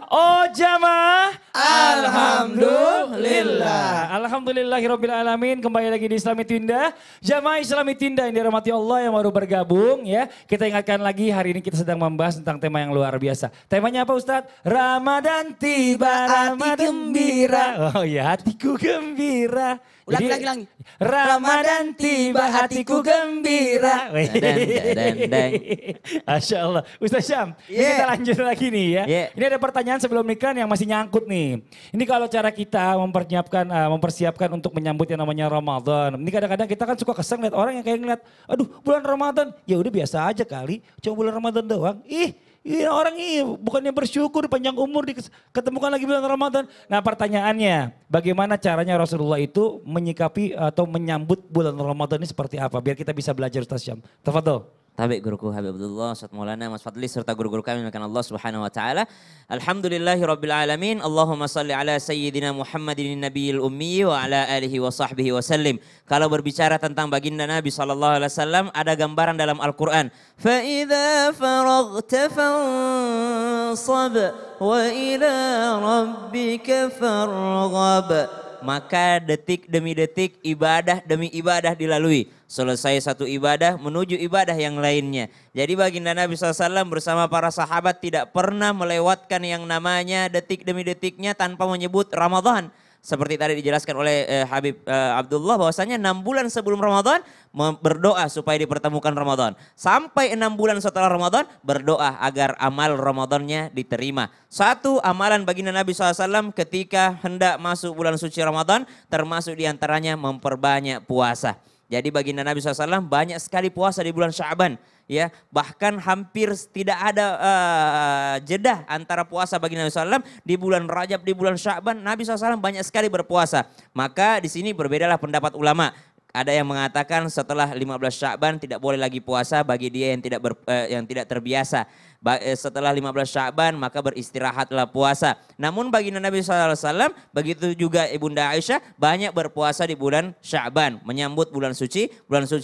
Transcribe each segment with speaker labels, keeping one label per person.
Speaker 1: Oh jamaah.
Speaker 2: Alhamdulillah.
Speaker 1: Alhamdulillahirabbil alamin. Kembali lagi di Islami Tinda. Jamaah Islami Tinda yang dirahmati Allah yang baru bergabung ya. Kita ingatkan lagi hari ini kita sedang membahas tentang tema yang luar biasa. Temanya apa Ustadz? Ramadan tiba, Ramadan gembira. Oh ya, hatiku gembira.
Speaker 2: Ulangi.
Speaker 1: Ramadan tiba, hatiku gembira. Masya Allah. Ustaz Syam, ini kita lanjut lagi nih ya. Ini ada pertanyaan sebelum nikah yang masih nyangkut nih. Ini kalau cara kita mempersiapkan untuk menyambut yang namanya Ramadan. Ini kadang-kadang kita kan suka keseng lihat orang yang kayak ngeliat, aduh bulan Ramadan, ya udah biasa aja kali, cuma bulan Ramadan doang. Iya orang ini bukannya bersyukur panjang umur ketemukan lagi bulan Ramadan. Nah pertanyaannya bagaimana caranya Rasulullah itu menyikapi atau menyambut bulan Ramadan ini seperti apa? Biar kita bisa belajar Ustaz Syam. Tafadhol.
Speaker 3: Tabi guruku Habib Abdullah, Ustaz Maulana, Mas Fadli serta guru-guru kami dengan Allah Subhanahu wa taala. Alhamdulillahi rabbil alamin. Allahumma salli ala sayyidina Muhammadin nabiyil ummi wa ala alihi wa sahbihi wa sallim. Kalau berbicara tentang baginda Nabi sallallahu alaihi wasallam ada gambaran dalam Al-Qur'an. Fa idza faraghta fansab wa ila rabbika farghab. Maka detik demi detik, ibadah demi ibadah dilalui. Selesai satu ibadah menuju ibadah yang lainnya. Jadi baginda Nabi SAW bersama para sahabat tidak pernah melewatkan yang namanya detik demi detiknya tanpa menyebut Ramadan. Seperti tadi dijelaskan oleh Habib Abdullah bahwasanya 6 bulan sebelum Ramadan berdoa supaya dipertemukan Ramadan. Sampai 6 bulan setelah Ramadan berdoa agar amal Ramadannya diterima. Satu amalan baginda Nabi SAW ketika hendak masuk bulan suci Ramadan termasuk diantaranya memperbanyak puasa. Jadi baginda Nabi SAW banyak sekali puasa di bulan Sya'ban. Ya, bahkan hampir tidak ada jeda antara puasa baginda Nabi SAW di bulan Rajab, di bulan Sya'ban. Nabi SAW banyak sekali berpuasa. Maka di sini berbedalah pendapat ulama. Ada yang mengatakan setelah 15 Sya'ban tidak boleh lagi puasa bagi dia yang tidak terbiasa. Setelah 15 Sya'ban maka beristirahatlah puasa. Namun baginda Nabi SAW begitu juga Ibunda Aisyah banyak berpuasa di bulan Sya'ban. Menyambut bulan suci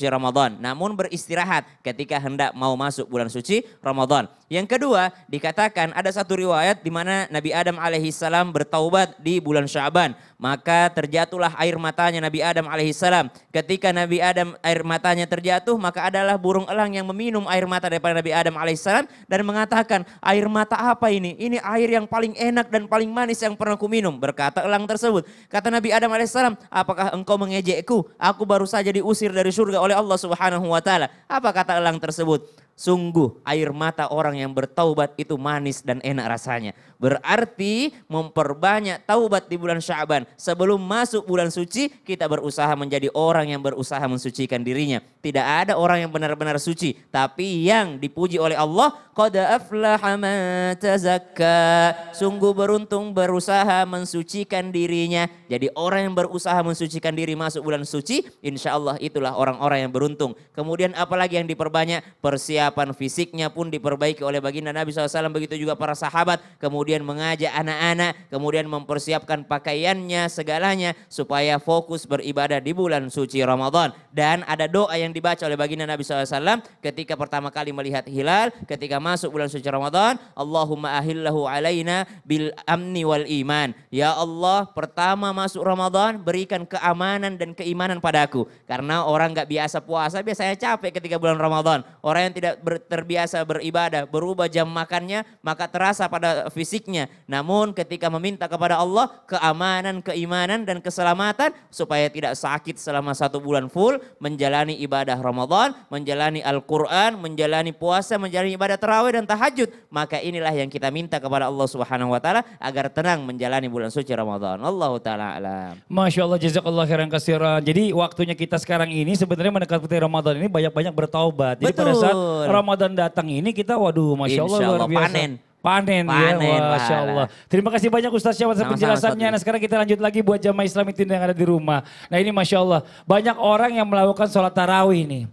Speaker 3: Ramadan. Namun beristirahat ketika hendak mau masuk bulan suci Ramadan. Yang kedua dikatakan ada satu riwayat di mana Nabi Adam alaihissalam bertaubat di bulan Sya'ban. Maka terjatuhlah air matanya Nabi Adam alaihissalam. Ketika Nabi Adam air matanya terjatuh maka adalah burung elang yang meminum air mata daripada Nabi Adam alaihissalam dan mengatakan air mata apa ini? Ini air yang paling enak dan paling manis yang pernah ku minum. Berkata elang tersebut. Kata Nabi Adam alaihissalam, apakah engkau mengejekku? Aku baru saja diusir dari surga oleh Allah Subhanahu wa taala. Apa kata elang tersebut? Sungguh air mata orang yang bertaubat itu manis dan enak rasanya. Berarti memperbanyak taubat di bulan Sya'ban. Sebelum masuk bulan suci kita berusaha menjadi orang yang berusaha mensucikan dirinya. Tidak ada orang yang benar-benar suci. Tapi yang dipuji oleh Allah. Qad aflaha man tazakka. Sungguh beruntung berusaha mensucikan dirinya. Jadi orang yang berusaha mensucikan diri masuk bulan suci. Insya Allah itulah orang-orang yang beruntung. Kemudian apalagi yang diperbanyak? Persiapan fisiknya pun diperbaiki oleh baginda Nabi SAW. Begitu juga para sahabat. Kemudian mengajak anak-anak. Kemudian mempersiapkan pakaiannya segalanya. Supaya fokus beribadah di bulan suci Ramadan. Dan ada doa yang dibaca oleh baginda Nabi SAW. Ketika pertama kali melihat hilal. Ketika masuk bulan suci Ramadan. Allahumma ahillahu alaina bil amni wal iman. Ya Allah pertama masuk Ramadan. Berikan keamanan dan keimanan padaku. Karena orang gak biasa puasa. Biasanya capek ketika bulan Ramadan. Orang yang tidak terbiasa beribadah, berubah jam makannya, maka terasa pada fisiknya. Namun ketika meminta kepada Allah keamanan, keimanan dan keselamatan supaya tidak sakit selama 1 bulan full menjalani ibadah Ramadan, menjalani Al-Quran, menjalani puasa, menjalani ibadah tarawih dan tahajud. Maka inilah yang kita minta kepada Allah Subhanahu wa taala agar tenang menjalani bulan suci Ramadan. Allahu taala alam.
Speaker 1: Masya Allah, jazakallah khairan katsiran. Jadi waktunya kita sekarang ini sebenarnya mendekati Ramadan ini banyak-banyak bertaubat. Jadi pada saat Ramadan datang ini kita waduh Masya Allah luar biasa. Panen ya, Masya Allah. Terima kasih banyak Ustaz Syam atas penjelasannya. Nah sekarang kita lanjut lagi buat jamaah Islami Tinda yang ada di rumah. Nah ini Masya Allah banyak orang yang melakukan sholat tarawih nih.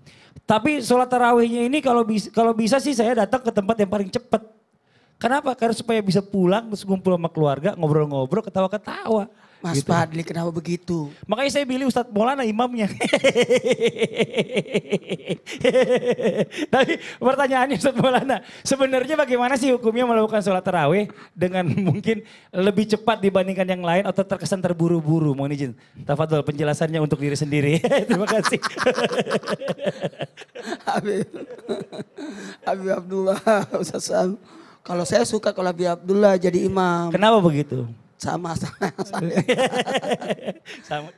Speaker 1: Tapi sholat tarawihnya ini kalau bisa sih saya datang ke tempat yang paling cepat. Kenapa? Karena supaya bisa pulang terus ngumpul sama keluarga, ngobrol-ngobrol, ketawa-ketawa.
Speaker 2: Mas
Speaker 1: gitu.
Speaker 2: Fadli kenapa begitu?
Speaker 1: Makanya saya pilih Ustadz Maulana imamnya. Tapi pertanyaannya Ustadz Maulana, sebenarnya bagaimana sih hukumnya melakukan sholat tarawih dengan mungkin lebih cepat dibandingkan yang lain atau terkesan terburu-buru? Mohon izin, tafadhol penjelasannya untuk diri sendiri. Terima kasih.
Speaker 2: Habib Abdullah, Ustaz Sam. Kalau saya suka kalau Habib Abdullah jadi imam.
Speaker 1: Kenapa begitu?
Speaker 2: Sama.
Speaker 1: Sama.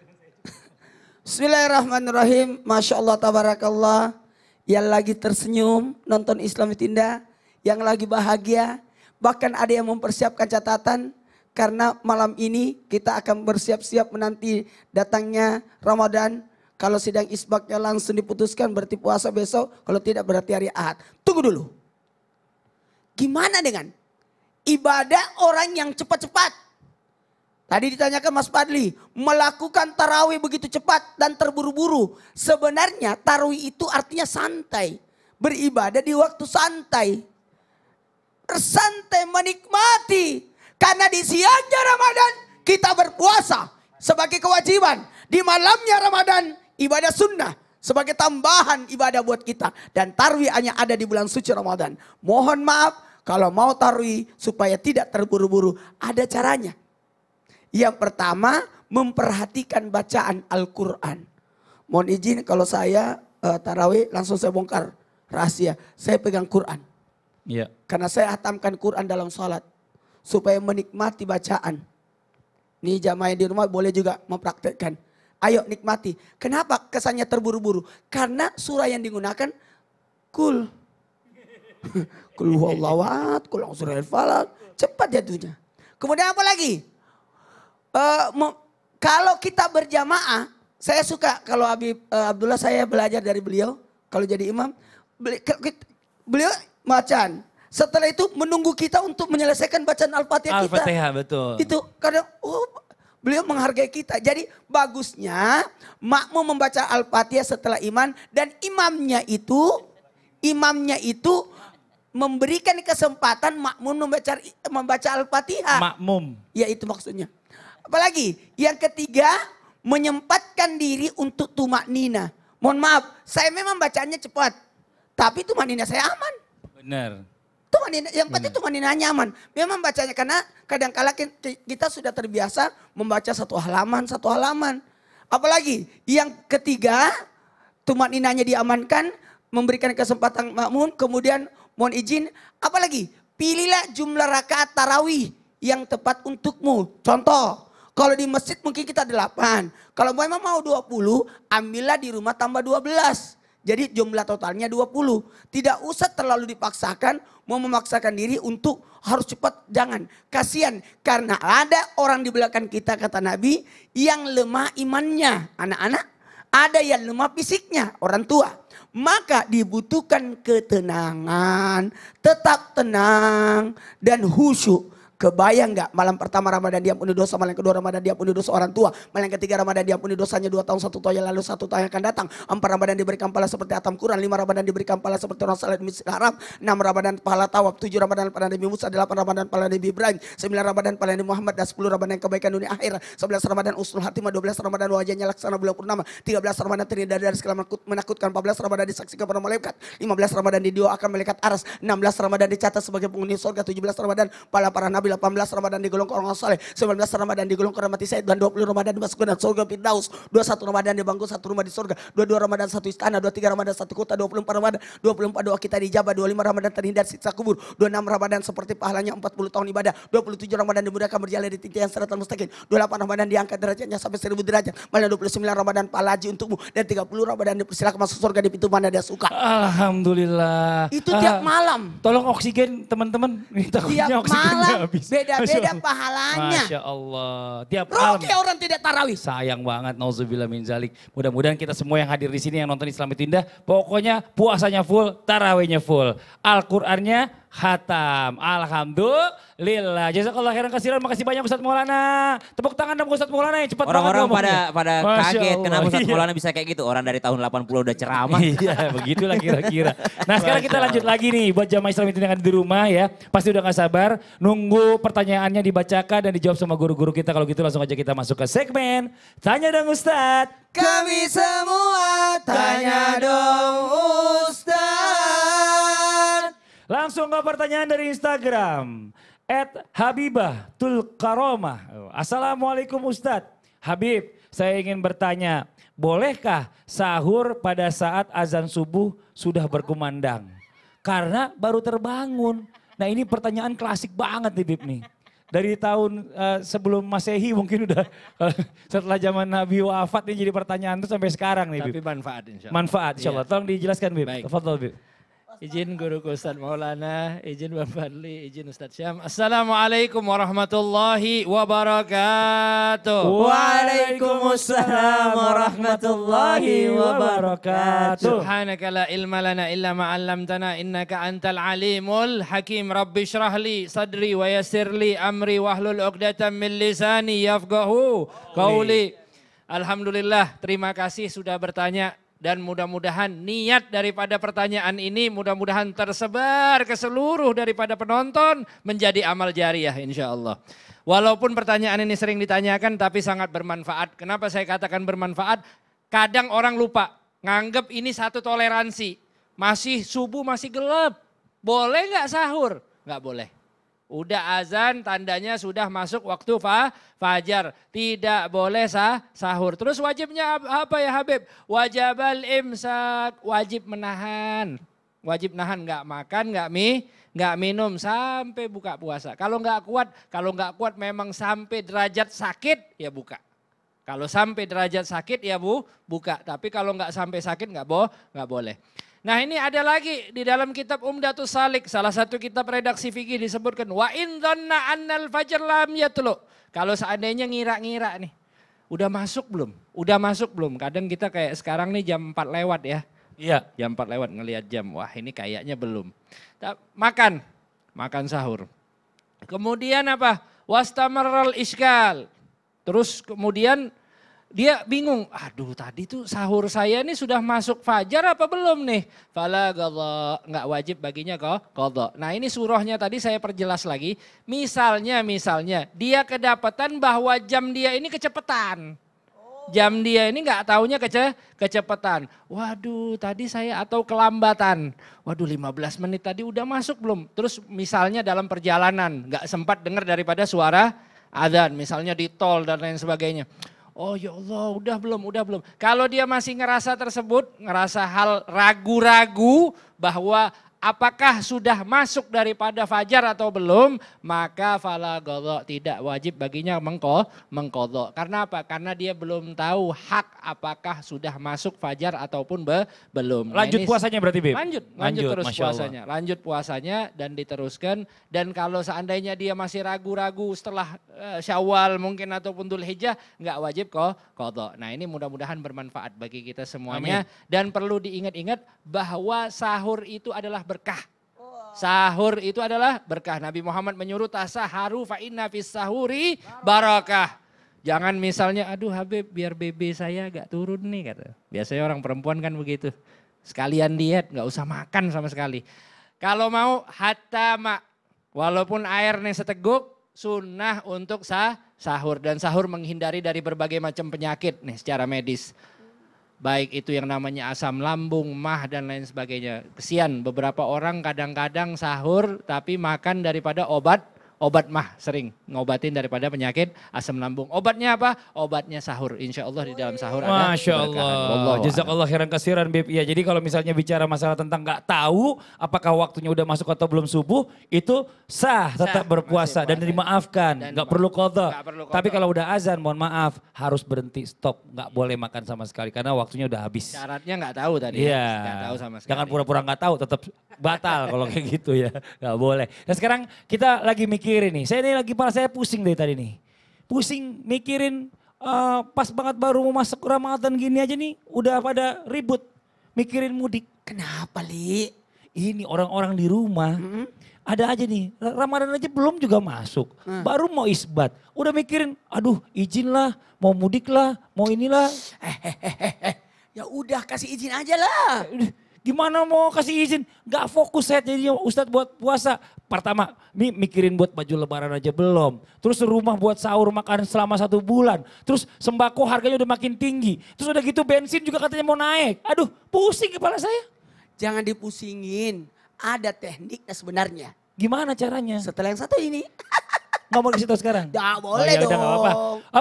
Speaker 2: Bismillahirrahmanirrahim. Masya Allah, tabarakallah. Yang lagi tersenyum nonton Islam Tinda. Yang lagi bahagia. Bahkan ada yang mempersiapkan catatan. Karena malam ini kita akan bersiap-siap menanti datangnya Ramadan. Kalau sidang isbaknya langsung diputuskan berarti puasa besok. Kalau tidak berarti hari Ahad. Tunggu dulu. Gimana dengan ibadah orang yang cepat-cepat? Tadi ditanyakan Mas Fadli, melakukan tarawih begitu cepat dan terburu-buru. Sebenarnya tarawih itu artinya santai. Beribadah di waktu santai. Bersantai menikmati. Karena di siangnya Ramadan kita berpuasa sebagai kewajiban. Di malamnya Ramadan ibadah sunnah sebagai tambahan ibadah buat kita. Dan tarawih hanya ada di bulan suci Ramadan. Mohon maaf kalau mau tarawih supaya tidak terburu-buru. Ada caranya. Yang pertama, memperhatikan bacaan Al-Quran. Mohon izin kalau saya tarawih langsung saya bongkar rahasia. Saya pegang Quran.
Speaker 1: Iya.
Speaker 2: Karena saya hatamkan Quran dalam sholat. Supaya menikmati bacaan. Nih jamaah di rumah boleh juga mempraktekkan. Ayo nikmati. Kenapa kesannya terburu-buru? Karena surah yang digunakan kul. Kul huwallahu ahad, kul surah al-falaq. Cepat jatuhnya. Kemudian apa lagi? Kalau kita berjamaah, saya suka kalau Habib Abdullah saya belajar dari beliau. Kalau jadi imam, beliau bacaan. Setelah itu menunggu kita untuk menyelesaikan bacaan Al-Fatihah kita.
Speaker 1: Al-Fatihah betul.
Speaker 2: Itu kadang beliau menghargai kita. Jadi bagusnya makmum membaca Al-Fatihah setelah imam. Dan imamnya itu memberikan kesempatan makmum membaca Al-Fatihah.
Speaker 1: Makmum.
Speaker 2: Ya itu maksudnya. Apalagi yang ketiga menyempatkan diri untuk tumak nina. Mohon maaf, saya memang bacanya cepat. Tapi tumak nina saya aman.
Speaker 1: Benar.
Speaker 2: Tumak nina, yang penting tumak nina nyaman. Memang bacanya karena kadang-kala kita sudah terbiasa membaca satu halaman. Apalagi yang ketiga tumak ninanya diamankan. Memberikan kesempatan makmum. Kemudian mohon izin. Apalagi pilihlah jumlah rakaat tarawih yang tepat untukmu. Contoh. Kalau di masjid mungkin kita 8. Kalau memang mau 20, ambillah di rumah tambah 12. Jadi jumlah totalnya 20. Tidak usah terlalu dipaksakan, mau memaksakan diri untuk harus cepat. Jangan, kasihan. Karena ada orang di belakang kita kata Nabi yang lemah imannya. Anak-anak, ada yang lemah fisiknya, orang tua. Maka dibutuhkan ketenangan, tetap tenang dan khusyuk. Kebayang gak malam pertama Ramadan diampuni dosa, malam kedua Ramadan diampuni dosa orang tua, malam ketiga Ramadan diampuni dosanya 2 tahun 1 tahun yang lalu 1 tahun yang akan datang, 4 Ramadan diberikan pahala seperti atam Quran, 5 Ramadan diberikan pahala seperti orang salat di Masjidil Haram, 6 Ramadan pahala tawaf, 7 Ramadan pahala Nabi Musa, 8 Ramadan pahala Nabi Ibrahim, 9 Ramadan pahala Nabi Muhammad, dan 10 Ramadan kebaikan dunia akhir, 11 Ramadan usul hatimah, 12 Ramadan wajahnya laksana bulan purnama, 13 Ramadan terhindar dari segala menakutkan, 14 Ramadan disaksikan para malaikat, 15 Ramadan didoakan malaikat aras, 16 Ramadan dicatat sebagai penghuni surga, 17 Ramadan pahala para nabi, 18 Ramadan digolongkan orang saleh, 19 Ramadan digolongkan mati Said, dan 20 Ramadan dimasukkan surga Firdaus, 21 Ramadan dibangun 1 rumah di surga, 22 Ramadan 1 istana, 23 Ramadan 1 kota, 24 Ramadan 24 doa kita dijabah, 25 Ramadan terhindar siksa kubur, 26 Ramadan seperti pahalanya 40 tahun ibadah, 27 Ramadan dimudahkan berjalan di titik yang siratal mustaqim, 28 Ramadan diangkat derajatnya sampai 1000 derajat, malah 29 Ramadan pahala haji untukmu, dan 30 Ramadan dipersilakan masuk surga di pintu mana dia suka.
Speaker 1: Alhamdulillah.
Speaker 2: Itu tiap malam.
Speaker 1: Tolong oksigen teman-teman.
Speaker 2: Tiap malam beda-beda pahalanya.
Speaker 1: Masya Allah. Tiap
Speaker 2: Roki
Speaker 1: malam.
Speaker 2: orang tidak tarawih.
Speaker 1: Sayang banget, nauzubillah min zalik. Mudah-mudahan kita semua yang hadir di sini yang nonton Islam Indah, pokoknya puasanya full, tarawihnya full. Al-Qur'annya Khatam. Alhamdulillah. Jazakallah khairan kasiran. Makasih banyak Ustadz Maulana. Tepuk tangan dong Ustadz Maulana yang cepat
Speaker 3: Orang-orang
Speaker 1: banget
Speaker 3: pada
Speaker 1: Masya
Speaker 3: kaget
Speaker 1: Allah.
Speaker 3: kenapa Ustadz
Speaker 1: Iya.
Speaker 3: Maulana bisa kayak gitu. Orang dari tahun 80 udah ceramah.
Speaker 1: Iya begitulah kira-kira. Nah sekarang kita lanjut lagi nih buat jamaah Islam itu yang ada di rumah ya. Pasti udah gak sabar nunggu pertanyaannya dibacakan dan dijawab sama guru-guru kita. Kalau gitu langsung aja kita masuk ke segmen Tanya Dong Ustadz.
Speaker 2: Kami semua tanya dong Ustaz.
Speaker 1: Langsung ke pertanyaan dari Instagram. @Habibah_Tulkaromah. Assalamualaikum Ustadz. Habib, saya ingin bertanya. Bolehkah sahur pada saat azan subuh sudah berkumandang? Karena baru terbangun. Nah ini pertanyaan klasik banget nih Bib nih. Dari tahun sebelum Masehi mungkin udah setelah zaman Nabi wafat ini jadi pertanyaan itu sampai sekarang nih Bib.
Speaker 4: Tapi manfaat insya Allah.
Speaker 1: Manfaat insya Allah. Tolong dijelaskan Bib.
Speaker 4: Baik.
Speaker 1: Tafadhol Bib.
Speaker 4: Izin guruku Ustadz Maulana, izin Bang Fadli, izin Ustadz Syam. Assalamualaikum warahmatullahi wabarakatuh.
Speaker 3: Waalaikumsalam warahmatullahi wabarakatuh.
Speaker 4: Subhanaka la ilma lana illa ma 'allamtana innaka antal alimul hakim. Rabbi shrah li sadri wa yassir li amri wahlul 'uqdatam min lisani yafqahu qauli. Alhamdulillah, terima kasih sudah bertanya. Dan mudah-mudahan niat daripada pertanyaan ini mudah-mudahan tersebar ke seluruh daripada penonton menjadi amal jariah insya Allah. Walaupun pertanyaan ini sering ditanyakan tapi sangat bermanfaat. Kenapa saya katakan bermanfaat? Kadang orang lupa nganggep ini satu toleransi. Masih subuh masih gelap. Boleh nggak sahur? Nggak boleh. Udah azan tandanya sudah masuk waktu fajar. Tidak boleh sahur. Terus wajibnya apa ya Habib? Wajabal imsak. Wajib menahan. Wajib nahan nggak makan, nggak minum sampai buka puasa. Kalau nggak kuat memang sampai derajat sakit ya buka. Kalau sampai derajat sakit ya buka. Tapi kalau nggak sampai sakit nggak boleh. Nah ini ada lagi di dalam kitab Umdatus Salik, salah satu kitab redaksi fikih disebutkan wa in dhanna annal fajr lam yatlu. Kalau seandainya ngira-ngira nih, udah masuk belum? Udah masuk belum? Kadang kita kayak sekarang nih jam 4 lewat ya.
Speaker 1: Iya.
Speaker 4: Jam 4 lewat ngelihat jam, wah ini kayaknya belum. Makan sahur. Kemudian apa? Wastamarral iskal. Terus kemudian dia bingung, aduh tadi tuh sahur saya ini sudah masuk fajar apa belum nih? Fala qadha, enggak wajib baginya qadha. Nah ini surahnya tadi saya perjelas lagi. Misalnya dia kedapatan bahwa jam dia ini kecepatan. Jam dia ini enggak taunya kecepatan. Waduh tadi saya atau kelambatan. Waduh 15 menit tadi udah masuk belum? Terus misalnya dalam perjalanan enggak sempat dengar daripada suara adzan. Misalnya di tol dan lain sebagainya. Oh ya Allah udah belum. Kalau dia masih ngerasa hal ragu-ragu bahwa apakah sudah masuk daripada fajar atau belum, maka fala qadha, tidak wajib baginya mengqadha. Karena apa? Karena dia belum tahu hak apakah sudah masuk fajar ataupun belum.
Speaker 1: Lanjut puasanya berarti Bib?
Speaker 4: Lanjut terus
Speaker 1: Masya Allah.
Speaker 4: puasanya. Lanjut puasanya dan diteruskan. Dan kalau seandainya dia masih ragu-ragu setelah Syawal mungkin ataupun Dzulhijjah, nggak wajib qadha. Nah ini mudah-mudahan bermanfaat bagi kita semuanya.
Speaker 1: Amin.
Speaker 4: Dan perlu diingat-ingat bahwa sahur itu adalah berkah. Sahur itu adalah berkah. Nabi Muhammad menyuruh tasaharu fa inna fis sahuri barakah. Jangan misalnya aduh Habib biar BB saya agak turun nih kata. Biasanya orang perempuan kan begitu. Sekalian diet nggak usah makan sama sekali. Kalau mau hatta walaupun air nih seteguk sunnah untuk sahur. Dan sahur menghindari dari berbagai macam penyakit nih secara medis. Baik itu yang namanya asam lambung, mah dan lain sebagainya. Kesian beberapa orang kadang-kadang sahur tapi makan daripada obat mah sering ngobatin daripada penyakit asam lambung. Obatnya apa? Obatnya sahur. Insya Allah di dalam sahur ada
Speaker 1: Masya
Speaker 4: keberkahan.
Speaker 1: Allah.
Speaker 4: Wallahu
Speaker 1: Jazakallah khairan kasiran Bib. Ya, jadi kalau misalnya bicara masalah tentang nggak tahu apakah waktunya udah masuk atau belum subuh, itu sah tetap berpuasa
Speaker 4: masih
Speaker 1: dan
Speaker 4: puasa.
Speaker 1: dimaafkan.
Speaker 4: Dan
Speaker 1: Nggak perlu qadha.
Speaker 4: nggak perlu qadha.
Speaker 1: Tapi kalau udah azan mohon maaf harus berhenti stop. Nggak boleh makan sama sekali karena waktunya udah habis.
Speaker 4: Syaratnya nggak tahu tadi.
Speaker 1: Iya.
Speaker 4: Nggak tahu sama sekali.
Speaker 1: Jangan pura-pura nggak tahu, tetap batal kalau kayak gitu ya. Nggak boleh. Nah sekarang kita lagi mikirin nih. Saya ini lagi kepala saya pusing dari tadi nih. Pusing mikirin pas banget baru mau masuk Ramadan gini aja nih. Udah pada ribut mikirin mudik.
Speaker 2: Kenapa Li?
Speaker 1: Ini orang-orang di rumah ada aja nih, Ramadan aja belum juga masuk. Baru mau isbat, udah mikirin, aduh izin lah, mau mudik lah, mau inilah.
Speaker 2: Ya udah kasih izin aja lah.
Speaker 1: Gimana mau kasih izin? Gak fokus saya jadinya Ustadz buat puasa. Pertama, mikirin buat baju lebaran aja belum. Terus rumah buat sahur makan selama 1 bulan. Terus sembako harganya udah makin tinggi. Terus udah gitu bensin juga katanya mau naik. Aduh pusing kepala saya.
Speaker 2: Jangan dipusingin. Ada tekniknya sebenarnya.
Speaker 1: Gimana caranya?
Speaker 2: Setelah yang satu ini.
Speaker 1: Nggak mau kasih tahu sekarang?
Speaker 2: Nggak boleh
Speaker 1: ya udah,
Speaker 2: dong.
Speaker 1: nggak apa-apa.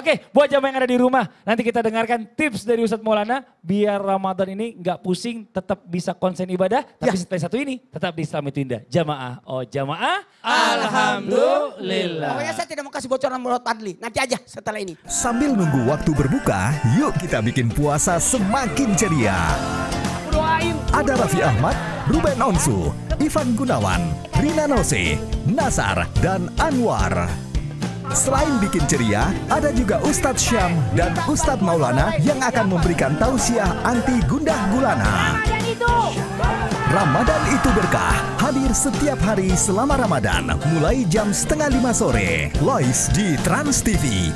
Speaker 1: Oke, buat jamaah yang ada di rumah. Nanti kita dengarkan tips dari Ustadz Maulana. Biar Ramadan ini nggak pusing, tetap bisa konsen ibadah. Tapi setelah satu ini, tetap di Islam itu indah. Jamaah, oh jamaah.
Speaker 4: Alhamdulillah.
Speaker 2: Pokoknya saya tidak mau kasih bocoran buat Fadli. Nanti aja setelah ini.
Speaker 5: Sambil nunggu waktu berbuka, yuk kita bikin puasa semakin ceria. Ada Raffi Ahmad, Ruben Onsu, Ivan Gunawan, Rina Nose, Nasar, dan Anwar. Selain bikin ceria, ada juga Ustadz Syam dan Ustadz Maulana yang akan memberikan tausiah anti gundah gulana. Ramadan itu berkah, hadir setiap hari selama Ramadan, mulai jam 4:30 sore. Lois di Trans TV.